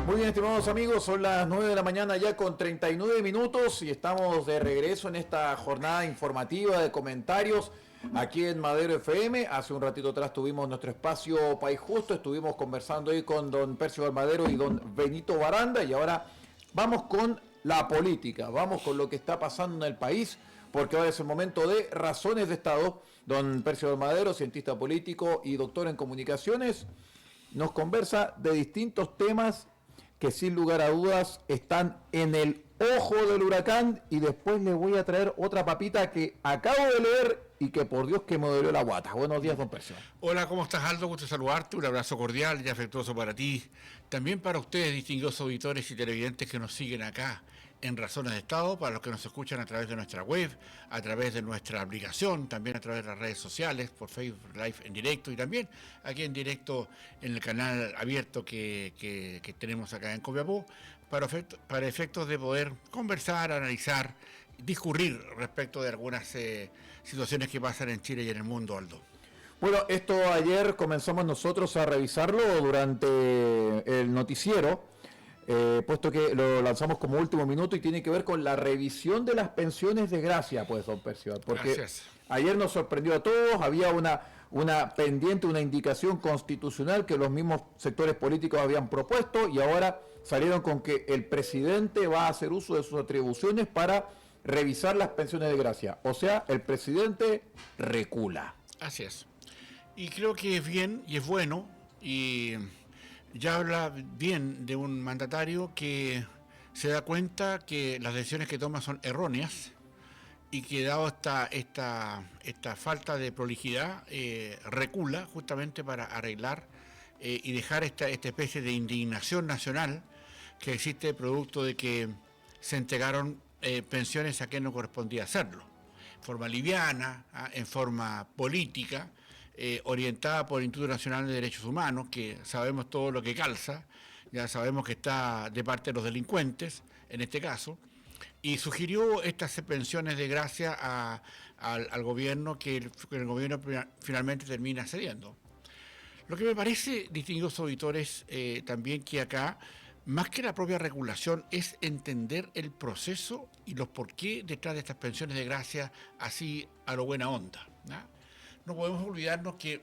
Muy bien, estimados amigos, son las 9 de la mañana ya con 39 minutos y estamos de regreso en esta jornada informativa de comentarios aquí en Madero FM. Hace un ratito atrás tuvimos nuestro espacio País Justo, estuvimos conversando hoy con don Percival Madero y don Benito Baranda y ahora vamos con la política, vamos con lo que está pasando en el país, porque ahora es el momento de Razones de Estado. Don Percival Madero, cientista político y doctor en comunicaciones, nos conversa de distintos temas que sin lugar a dudas están en el ojo del huracán, y después les voy a traer otra papita que acabo de leer y que por Dios que me dolió la guata. Buenos días, don Percio. Hola, ¿cómo estás, Aldo? Gusto saludarte, un abrazo cordial y afectuoso para ti, también para ustedes, distinguidos auditores y televidentes que nos siguen acá en Razones de Estado, para los que nos escuchan a través de nuestra web, a través de nuestra aplicación, también a través de las redes sociales, por Facebook Live en directo y también aquí en directo en el canal abierto que tenemos acá en Copiapó, para efectos de poder conversar, analizar, discurrir respecto de algunas situaciones que pasan en Chile y en el mundo, Aldo. Bueno, esto ayer comenzamos nosotros a revisarlo durante el noticiero, puesto que lo lanzamos como último minuto y tiene que ver con la revisión de las pensiones de gracia, pues, don Percival, porque Gracias. Ayer nos sorprendió a todos, había una pendiente, una indicación constitucional que los mismos sectores políticos habían propuesto y ahora salieron con que el presidente va a hacer uso de sus atribuciones para revisar las pensiones de gracia. O sea, el presidente recula. Así es. Y creo que es bien y es bueno, y ya habla bien de un mandatario que se da cuenta que las decisiones que toma son erróneas y que dado esta falta de prolijidad, recula justamente para arreglar y dejar esta especie de indignación nacional que existe producto de que se entregaron pensiones a quien no correspondía hacerlo, en forma liviana, en forma política, orientada por el Instituto Nacional de Derechos Humanos, que sabemos todo lo que calza, ya sabemos que está de parte de los delincuentes, en este caso, y sugirió estas pensiones de gracia al gobierno, que el gobierno finalmente termina cediendo. Lo que me parece, distinguidos auditores, también que acá, más que la propia regulación, es entender el proceso y los porqué detrás de estas pensiones de gracia así a lo buena onda, ¿no? No podemos olvidarnos que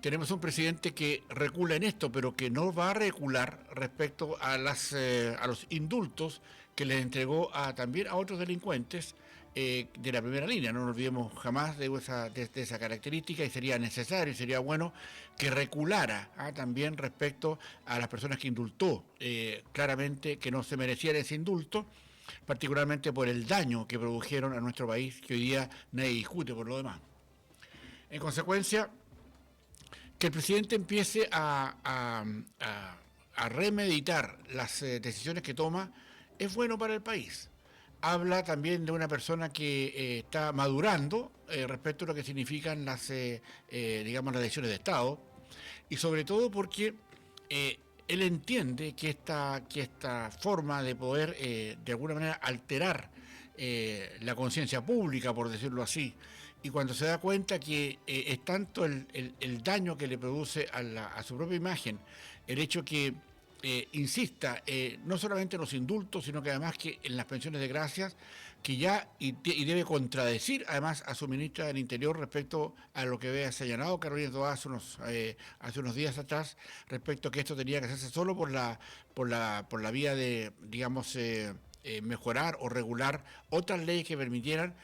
tenemos un presidente que recula en esto, pero que no va a recular respecto a los indultos que les entregó también a otros delincuentes de la primera línea. No nos olvidemos jamás de esa característica, y sería necesario y sería bueno que reculara también respecto a las personas que indultó, claramente que no se merecían ese indulto, particularmente por el daño que produjeron a nuestro país, que hoy día nadie discute por lo demás. En consecuencia, que el presidente empiece a remeditar las decisiones que toma es bueno para el país. Habla también de una persona que está madurando respecto a lo que significan las decisiones de Estado, y sobre todo porque él entiende que esta forma de poder de alguna manera alterar la conciencia pública, por decirlo así, y cuando se da cuenta que es tanto el daño que le produce a su propia imagen, el hecho que insista no solamente en los indultos, sino que además que en las pensiones de gracias, que ya y debe contradecir además a su ministra del Interior respecto a lo que había señalado Carolina Toá hace unos días atrás, respecto a que esto tenía que hacerse solo por la vía de, digamos, mejorar o regular otras leyes que permitieran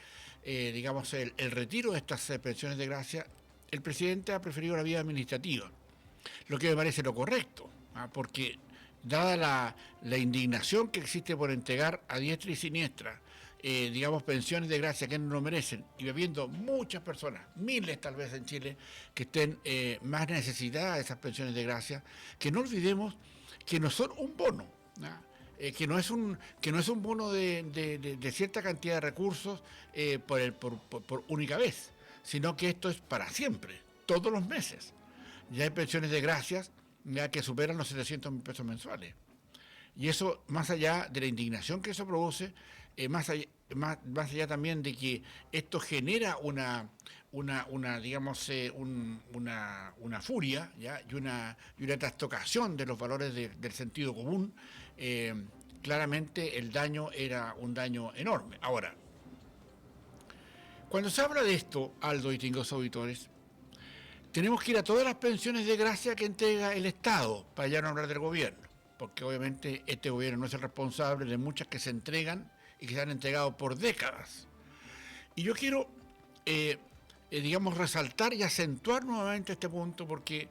el retiro de estas pensiones de gracia. El presidente ha preferido la vía administrativa, lo que me parece lo correcto, porque dada la indignación que existe por entregar a diestra y siniestra, pensiones de gracia que no lo merecen, y habiendo muchas personas, miles tal vez en Chile, que estén más necesitadas de esas pensiones de gracia, que no olvidemos que no son un bono, ¿no? Que no es un bono de cierta cantidad de recursos por única vez, sino que esto es para siempre, todos los meses. Ya hay pensiones de gracias ya que superan los 700.000 pesos mensuales. Y eso, más allá de la indignación que eso produce, más allá también de que esto genera digamos, una furia, ¿ya? Y una trastocación de los valores del sentido común, claramente el daño era un daño enorme. Ahora, cuando se habla de esto, Aldo y distinguidos auditores, tenemos que ir a todas las pensiones de gracia que entrega el Estado, para ya no hablar del gobierno, porque obviamente este gobierno no es el responsable de muchas que se entregan y que se han entregado por décadas. Y yo quiero, digamos, resaltar y acentuar nuevamente este punto, porque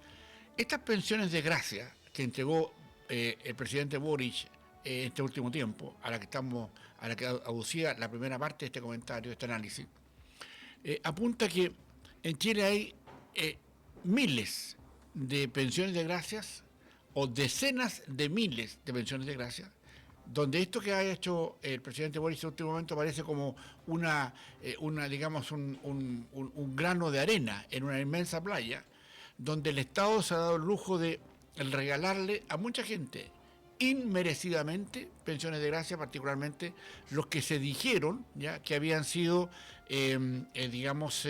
estas pensiones de gracia que entregó el presidente Boric en este último tiempo, a la que aducía la primera parte de este comentario, de este análisis, apunta que en Chile hay miles de pensiones de gracias o decenas de miles de pensiones de gracia, donde esto que ha hecho el presidente Boric en este último momento parece como digamos, un grano de arena en una inmensa playa, donde el Estado se ha dado el lujo de regalarle a mucha gente inmerecidamente pensiones de gracia, particularmente los que se dijeron ya que habían sido, digamos,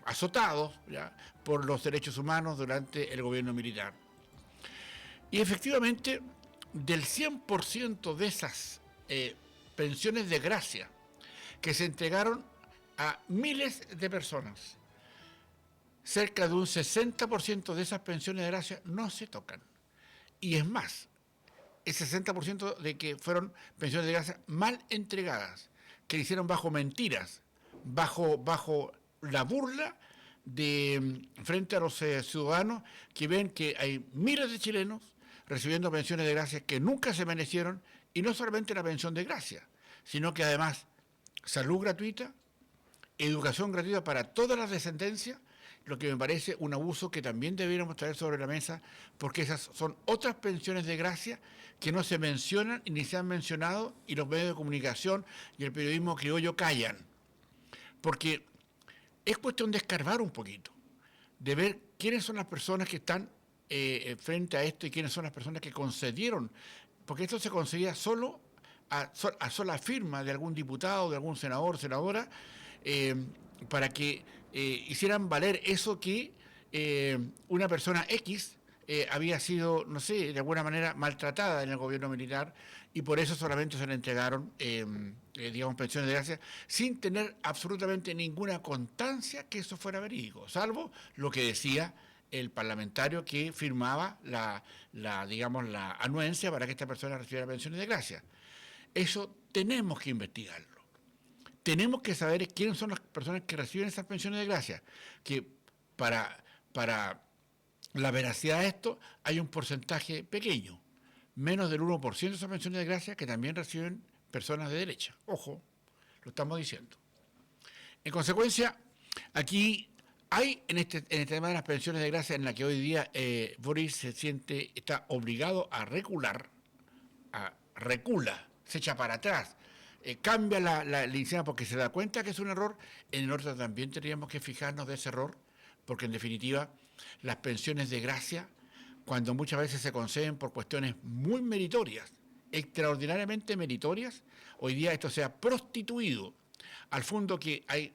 azotados ya por los derechos humanos durante el gobierno militar. Y efectivamente, del 100% de esas pensiones de gracia que se entregaron a miles de personas, cerca de un 60% de esas pensiones de gracia no se tocan. Y es más, el 60% de que fueron pensiones de gracia mal entregadas, que le hicieron bajo mentiras, bajo la burla frente a los ciudadanos que ven que hay miles de chilenos recibiendo pensiones de gracia que nunca se merecieron, y no solamente la pensión de gracia, sino que además salud gratuita, educación gratuita para todas las descendencias, lo que me parece un abuso que también debiéramos traer sobre la mesa, porque esas son otras pensiones de gracia que no se mencionan y ni se han mencionado, y los medios de comunicación y el periodismo criollo callan. Porque es cuestión de escarbar un poquito, de ver quiénes son las personas que están frente a esto y quiénes son las personas que concedieron, porque esto se concedía solo a sola firma de algún diputado, de algún senador, senadora, para que hicieran valer eso que una persona X había sido, no sé, de alguna manera maltratada en el gobierno militar, y por eso solamente se le entregaron, digamos, pensiones de gracia, sin tener absolutamente ninguna constancia que eso fuera verídico, salvo lo que decía el parlamentario que firmaba digamos, la anuencia para que esta persona recibiera pensiones de gracia. Eso tenemos que investigarlo. Tenemos que saber quiénes son las personas que reciben esas pensiones de gracia, que para la veracidad de esto hay un porcentaje pequeño, menos del 1% de esas pensiones de gracia que también reciben personas de derecha. Ojo, lo estamos diciendo. En consecuencia, aquí hay en este tema de las pensiones de gracia en la que hoy día Boris está obligado a recula, se echa para atrás, cambia la iniciativa porque se da cuenta que es un error. En el norte también tendríamos que fijarnos de ese error, porque en definitiva las pensiones de gracia, cuando muchas veces se conceden por cuestiones muy meritorias, extraordinariamente meritorias, hoy día esto se ha prostituido al fondo que hay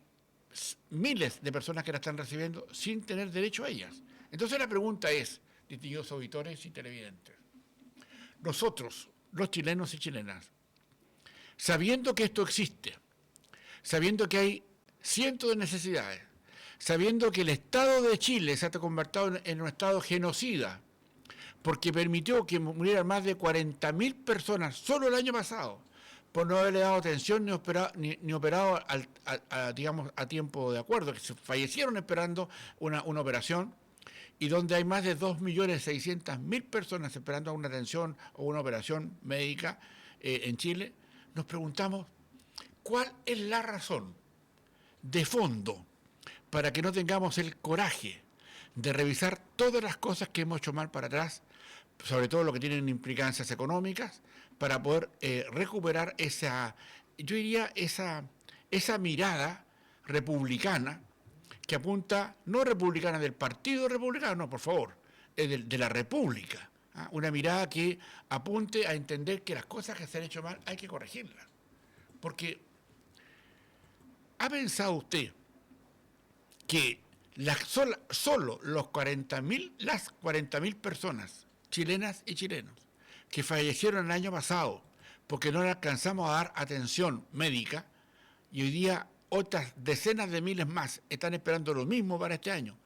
miles de personas que la están recibiendo sin tener derecho a ellas. Entonces la pregunta es, distinguidos auditores y televidentes, nosotros, los chilenos y chilenas, sabiendo que esto existe, sabiendo que hay cientos de necesidades, sabiendo que el Estado de Chile se ha convertido en un Estado genocida, porque permitió que murieran más de 40.000 personas solo el año pasado, por no haberle dado atención ni operado digamos, a tiempo de acuerdo, que se fallecieron esperando una operación, y donde hay más de 2.600.000 personas esperando una atención o una operación médica en Chile, nos preguntamos cuál es la razón de fondo para que no tengamos el coraje de revisar todas las cosas que hemos hecho mal para atrás, sobre todo lo que tienen implicancias económicas, para poder recuperar esa mirada republicana que apunta, no republicana del Partido Republicano, no, por favor, de la República, una mirada que apunte a entender que las cosas que se han hecho mal hay que corregirlas. Porque, ¿ha pensado usted que solo las 40.000 personas, chilenas y chilenos, que fallecieron el año pasado porque no le alcanzamos a dar atención médica, y hoy día otras decenas de miles más están esperando lo mismo para este año,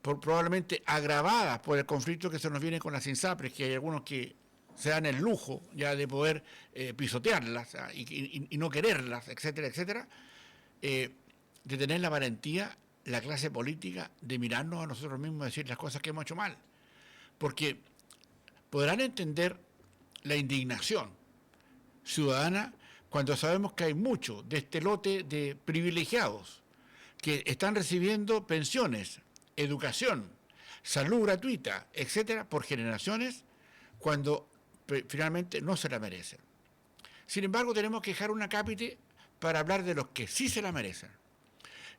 probablemente agravadas por el conflicto que se nos viene con las INSAPRES, que hay algunos que se dan el lujo ya de poder pisotearlas y no quererlas, etcétera, etcétera, de tener la valentía, la clase política, de mirarnos a nosotros mismos y decir las cosas que hemos hecho mal. Porque podrán entender la indignación ciudadana cuando sabemos que hay mucho de este lote de privilegiados que están recibiendo pensiones, educación, salud gratuita, etcétera, por generaciones, cuando finalmente no se la merecen. Sin embargo, tenemos que dejar una cápite para hablar de los que sí se la merecen.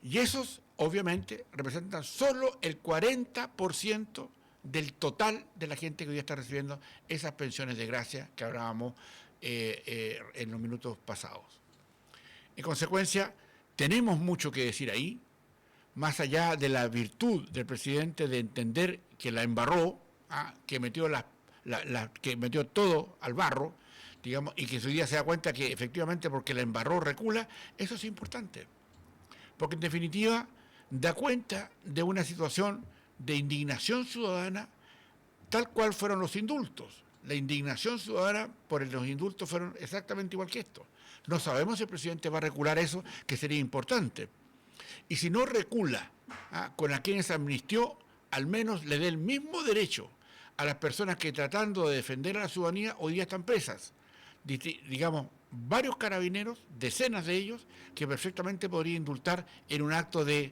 Y esos, obviamente, representan solo el 40% del total de la gente que hoy está recibiendo esas pensiones de gracia que hablábamos en los minutos pasados. En consecuencia, tenemos mucho que decir ahí, más allá de la virtud del presidente de entender que la embarró, que metió que metió todo al barro, digamos, y que hoy día se da cuenta que efectivamente porque la embarró recula. Eso es importante, porque en definitiva da cuenta de una situación de indignación ciudadana, tal cual fueron los indultos. La indignación ciudadana por los indultos fueron exactamente igual que esto. No sabemos si el presidente va a recular eso, que sería importante. Y si no recula con a quienes amnistió, al menos le dé el mismo derecho a las personas que, tratando de defender a la ciudadanía, hoy día están presas. Digamos, varios carabineros, decenas de ellos, que perfectamente podría indultar en un acto de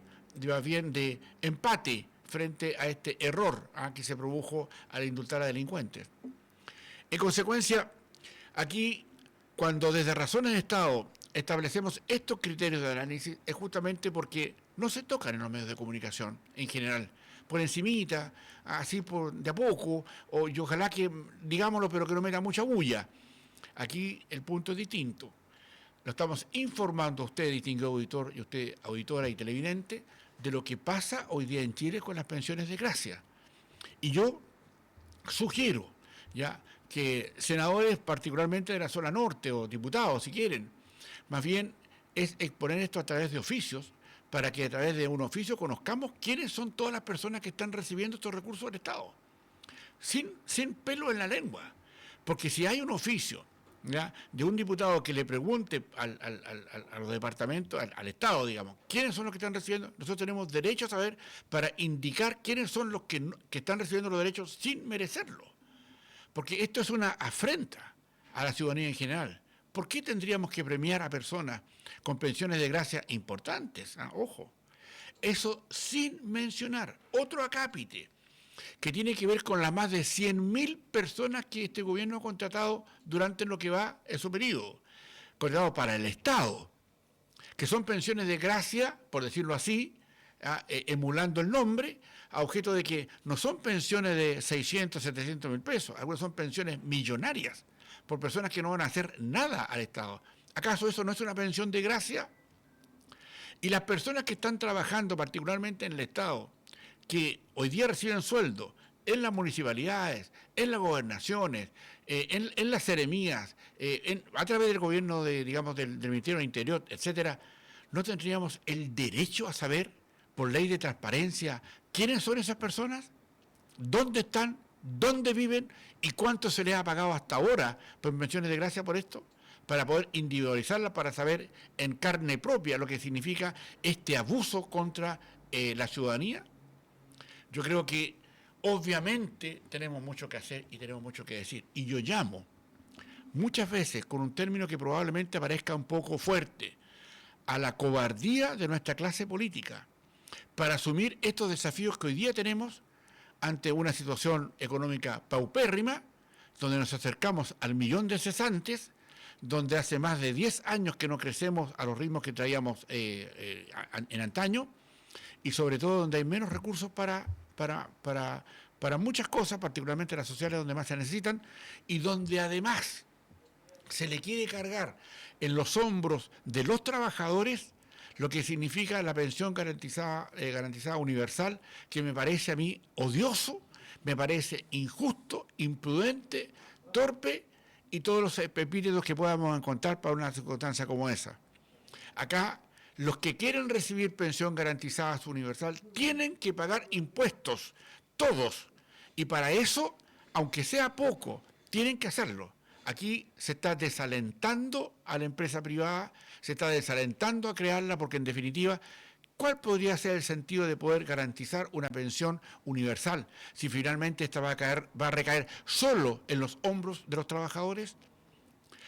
empate frente a este error que se produjo al indultar a delincuentes. En consecuencia, aquí, cuando desde Razones de Estado establecemos estos criterios de análisis, es justamente porque no se tocan en los medios de comunicación en general, por encimita, así de a poco, y ojalá que, digámoslo, pero que no meta mucha bulla. Aquí el punto es distinto. Lo estamos informando a usted, distinguido auditor, y usted, auditora y televidente, de lo que pasa hoy día en Chile con las pensiones de gracia. Y yo sugiero ya que senadores, particularmente de la zona norte, o diputados, si quieren, más bien es exponer esto a través de oficios, para que a través de un oficio conozcamos quiénes son todas las personas que están recibiendo estos recursos del Estado. Sin pelo en la lengua. Porque si hay un oficio, ¿ya?, de un diputado que le pregunte a los departamentos, al Estado, digamos, quiénes son los que están recibiendo, nosotros tenemos derecho a saber para indicar quiénes son los que están recibiendo los derechos sin merecerlo. Porque esto es una afrenta a la ciudadanía en general. ¿Por qué tendríamos que premiar a personas con pensiones de gracia importantes? Ojo, eso sin mencionar otro acápite que tiene que ver con las más de 100.000 personas que este gobierno ha contratado durante lo que va en su periodo, contratado para el Estado, que son pensiones de gracia, por decirlo así, emulando el nombre, a objeto de que no son pensiones de 600, 700 mil pesos, algunas son pensiones millonarias, por personas que no van a hacer nada al Estado. ¿Acaso eso no es una pensión de gracia? Y las personas que están trabajando particularmente en el Estado, que hoy día reciben sueldo en las municipalidades, en las gobernaciones, en las seremías, a través del gobierno del Ministerio del Interior, etcétera, ¿no tendríamos el derecho a saber, por ley de transparencia, quiénes son esas personas? ¿Dónde están? ¿Dónde viven? ¿Y cuánto se les ha pagado hasta ahora por pensiones de gracia por esto? Para poder individualizarlas, para saber en carne propia lo que significa este abuso contra la ciudadanía. Yo creo que obviamente tenemos mucho que hacer y tenemos mucho que decir. Y yo llamo muchas veces, con un término que probablemente parezca un poco fuerte, a la cobardía de nuestra clase política para asumir estos desafíos que hoy día tenemos ante una situación económica paupérrima, donde nos acercamos al 1.000.000 de cesantes, donde hace más de 10 años que no crecemos a los ritmos que traíamos en antaño, y sobre todo donde hay menos recursos para para muchas cosas, particularmente las sociales donde más se necesitan, y donde además se le quiere cargar en los hombros de los trabajadores lo que significa la pensión garantizada universal, que me parece a mí odioso, me parece injusto, imprudente, torpe y todos los epítetos que podamos encontrar para una circunstancia como esa. Acá, los que quieren recibir pensión garantizada universal tienen que pagar impuestos, todos, y para eso, aunque sea poco, tienen que hacerlo. Aquí se está desalentando a la empresa privada, se está desalentando a crearla, porque en definitiva, ¿cuál podría ser el sentido de poder garantizar una pensión universal si finalmente esta va a recaer solo en los hombros de los trabajadores?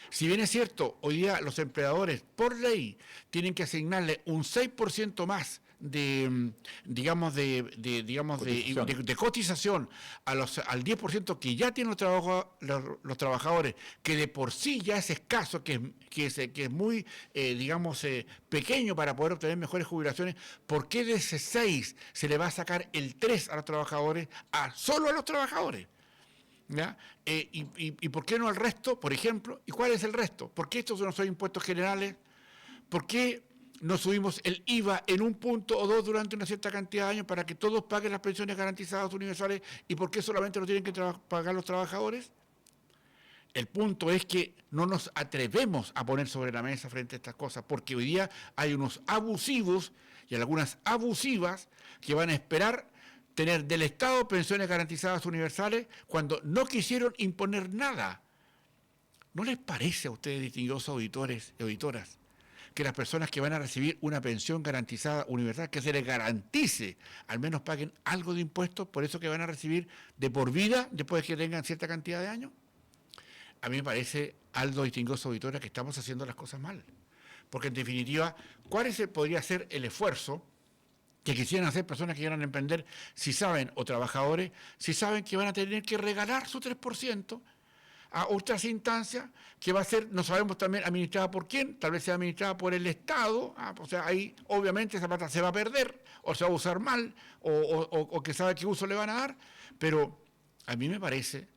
Si bien es cierto, hoy día los empleadores, por ley, tienen que asignarle un 6% más de cotización al 10% que ya tienen los trabajadores, que de por sí ya es escaso, que es muy, pequeño para poder obtener mejores jubilaciones, ¿por qué de ese 6 se le va a sacar el 3 a los trabajadores, solo a los trabajadores? ¿Ya? ¿Y por qué no al resto, por ejemplo? ¿Y cuál es el resto? ¿Por qué estos no son impuestos generales? ¿Por qué no subimos el IVA en 1 punto o 2 durante una cierta cantidad de años para que todos paguen las pensiones garantizadas universales? ¿Y por qué solamente lo tienen que pagar los trabajadores? El punto es que no nos atrevemos a poner sobre la mesa frente a estas cosas, porque hoy día hay unos abusivos y algunas abusivas que van a esperar tener del Estado pensiones garantizadas universales cuando no quisieron imponer nada. ¿No les parece a ustedes, distinguidos auditores y auditoras, que las personas que van a recibir una pensión garantizada universal, que se les garantice, al menos paguen algo de impuestos por eso que van a recibir de por vida después de que tengan cierta cantidad de años? A mí me parece, Aldo, distinguidos auditores, que estamos haciendo las cosas mal. Porque en definitiva, ¿cuál podría ser el esfuerzo que quisieran hacer personas que quieran emprender, si saben, o trabajadores, si saben que van a tener que regalar su 3% a otras instancias, que va a ser, no sabemos también, administrada por quién, tal vez sea administrada por el Estado, o sea, ahí obviamente esa plata se va a perder, o se va a usar mal, o que sabe qué uso le van a dar, pero a mí me parece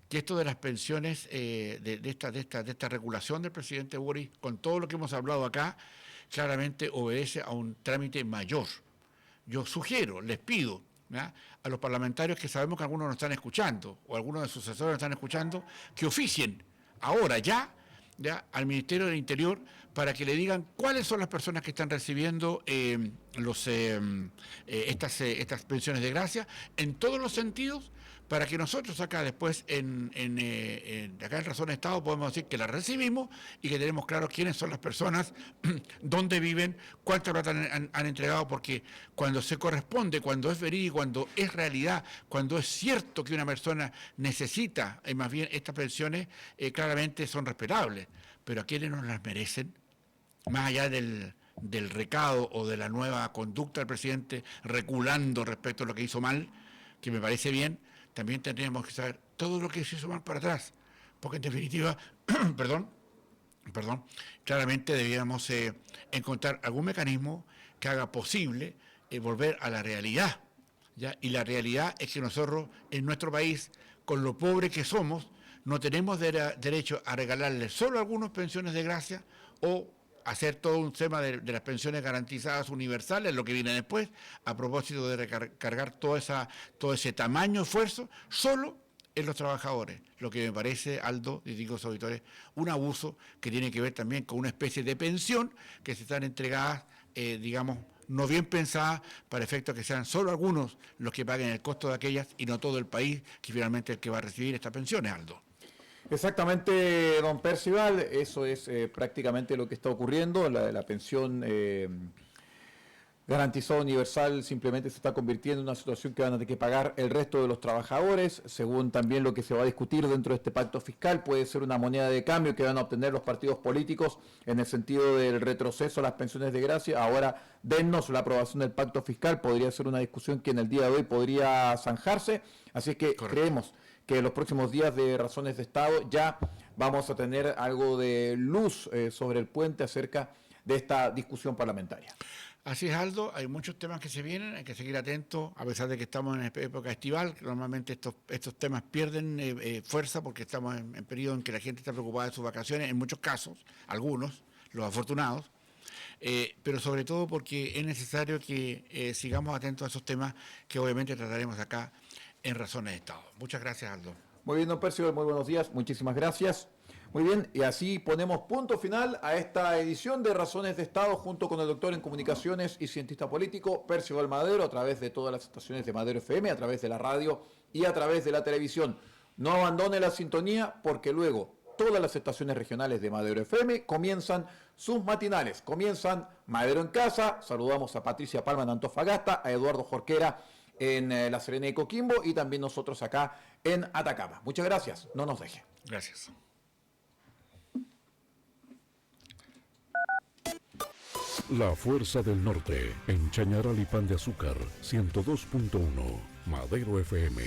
que esto de las pensiones, de esta regulación del presidente Boric, con todo lo que hemos hablado acá, claramente obedece a un trámite mayor. Yo sugiero, les pido, ¿ya?, a los parlamentarios que sabemos que algunos nos están escuchando, o algunos de sus asesores nos están escuchando, que oficien ahora ya al Ministerio del Interior para que le digan cuáles son las personas que están recibiendo estas pensiones de gracia en todos los sentidos, para que nosotros acá después, acá en Razón de Estado, podemos decir que la recibimos y que tenemos claro quiénes son las personas, dónde viven, cuánta plata han entregado, porque cuando se corresponde, cuando es verídico, cuando es realidad, cuando es cierto que una persona necesita, más bien estas pensiones, claramente son respetables. Pero ¿a quiénes nos las merecen? Más allá del recado o de la nueva conducta del presidente reculando respecto a lo que hizo mal, que me parece bien, también tendríamos que saber todo lo que se hizo mal para atrás, porque en definitiva, claramente debíamos encontrar algún mecanismo que haga posible volver a la realidad, ¿ya? Y la realidad es que nosotros, en nuestro país, con lo pobre que somos, no tenemos derecho a regalarles solo algunas pensiones de gracia o hacer todo un tema de las pensiones garantizadas universales, lo que viene después, a propósito de recargar todo ese tamaño de esfuerzo solo en los trabajadores. Lo que me parece, Aldo, distinguidos auditores, un abuso que tiene que ver también con una especie de pensión que se están entregadas, no bien pensadas, para efectos que sean solo algunos los que paguen el costo de aquellas y no todo el país, que finalmente es el que va a recibir estas pensiones, Aldo. Exactamente, don Percival, eso es prácticamente lo que está ocurriendo. La pensión garantizada universal simplemente se está convirtiendo en una situación que van a tener que pagar el resto de los trabajadores, según también lo que se va a discutir dentro de este pacto fiscal. Puede ser una moneda de cambio que van a obtener los partidos políticos en el sentido del retroceso a las pensiones de gracia. Ahora, dennos la aprobación del pacto fiscal, podría ser una discusión que en el día de hoy podría zanjarse, así es que creemos que en los próximos días de Razones de Estado ya vamos a tener algo de luz sobre el puente acerca de esta discusión parlamentaria. Así es, Aldo, hay muchos temas que se vienen, hay que seguir atentos, a pesar de que estamos en época estival, que normalmente estos temas pierden fuerza porque estamos en periodo en que la gente está preocupada de sus vacaciones, en muchos casos, algunos, los afortunados, pero sobre todo porque es necesario que sigamos atentos a esos temas que obviamente trataremos acá en Razones de Estado. Muchas gracias, Aldo. Muy bien, don Percival, muy buenos días, muchísimas gracias. Muy bien, y así ponemos punto final a esta edición de Razones de Estado junto con el doctor en Comunicaciones y cientista político Percival Madero, a través de todas las estaciones de Madero FM, a través de la radio y a través de la televisión. No abandone la sintonía porque luego todas las estaciones regionales de Madero FM comienzan sus matinales. Comienzan Madero en Casa, saludamos a Patricia Palma en Antofagasta, a Eduardo Jorquera en La Serena y Coquimbo y también nosotros acá en Atacama. Muchas gracias, no nos deje. Gracias. La Fuerza del Norte, en Chañaral y Pan de Azúcar, 102.1, Madero FM.